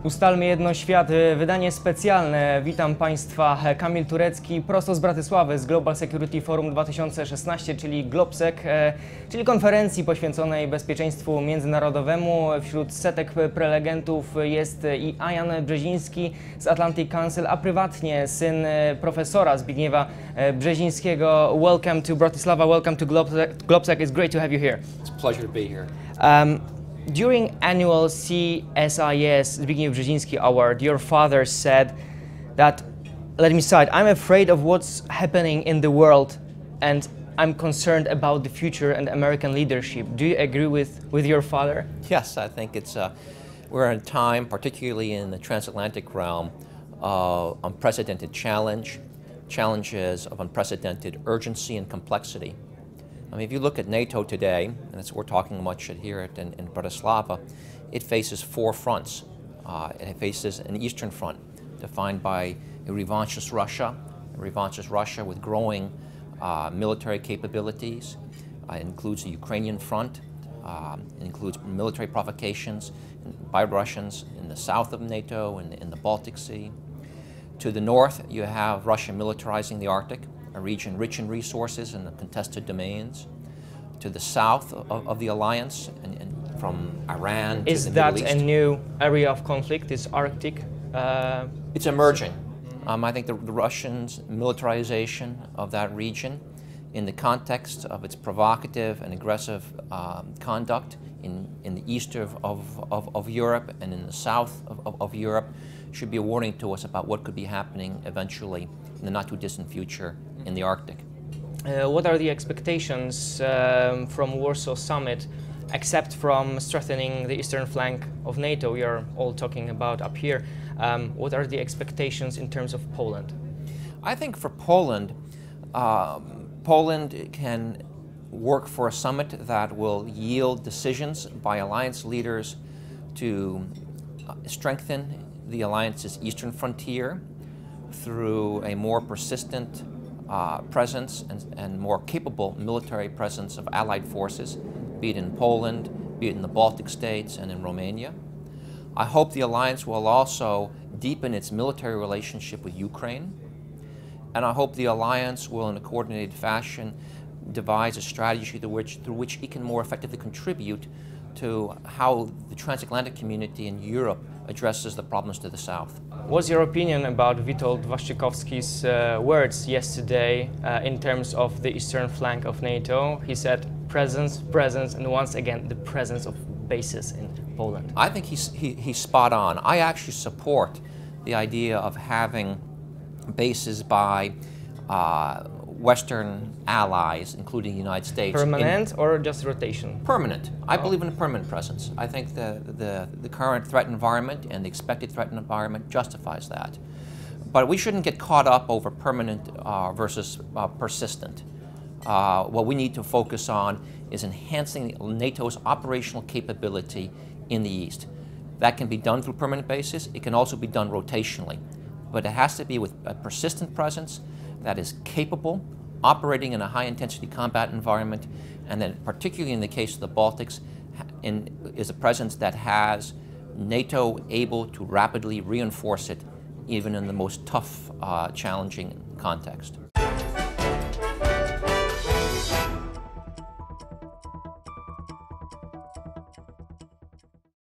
Ustalmy Jedno, świat, wydanie specjalne. Witam Państwa, Kamil Turecki, prosto z Bratysławy, z Global Security Forum 2016, czyli GlobSec, czyli konferencji poświęconej bezpieczeństwu międzynarodowemu. Wśród setek prelegentów jest i Ian Brzeziński z Atlantic Council, a prywatnie syn profesora Zbigniewa Brzezińskiego. Welcome to Bratislava, welcome to GlobSec. It's great to have you here. It's a pleasure to be here. During annual CSIS Zbigniew Brzezinski Award, your father said that, let me cite, "I'm afraid of what's happening in the world and I'm concerned about the future and American leadership." Do you agree with your father? Yes, I think we're in a time, particularly in the transatlantic realm, of unprecedented challenges of unprecedented urgency and complexity. I mean, if you look at NATO today, and that's what we're talking much here in Bratislava, it faces four fronts. It faces an eastern front defined by a revanchist Russia with growing military capabilities. It includes the Ukrainian front. It includes military provocations by Russians in the south of NATO and in the Baltic Sea. To the north, you have Russia militarizing the Arctic, a region rich in resources and contested domains. To the south of the alliance, and from Iran to the Middle East. Is that a new area of conflict, is Arctic? It's emerging. I think the Russians' militarization of that region in the context of its provocative and aggressive conduct in the east of Europe and in the south of Europe should be a warning to us about what could be happening eventually in the not-too-distant future in the Arctic. What are the expectations from Warsaw Summit, except from strengthening the eastern flank of NATO we are all talking about up here? What are the expectations in terms of Poland? I think for Poland, Poland can work for a summit that will yield decisions by alliance leaders to strengthen the alliance's eastern frontier through a more persistent presence and more capable military presence of allied forces, be it in Poland, be it in the Baltic states and in Romania. I hope the alliance will also deepen its military relationship with Ukraine, and I hope the alliance will, in a coordinated fashion, devise a strategy through which it can more effectively contribute to how the transatlantic community in Europe addresses the problems to the south. What's your opinion about Witold Waszczykowski's words yesterday in terms of the eastern flank of NATO? He said presence, and once again the presence of bases in Poland. I think he's spot on. I actually support the idea of having bases by Western allies, including the United States. Permanent or just rotation? Permanent. I believe in a permanent presence. I think the current threat environment and the expected threat environment justifies that. But we shouldn't get caught up over permanent versus persistent. What we need to focus on is enhancing NATO's operational capability in the East. That can be done through permanent bases. It can also be done rotationally. But it has to be with a persistent presence that is capable, operating in a high-intensity combat environment, and then particularly in the case of the Baltics, is a presence that has NATO able to rapidly reinforce it even in the most tough, challenging context.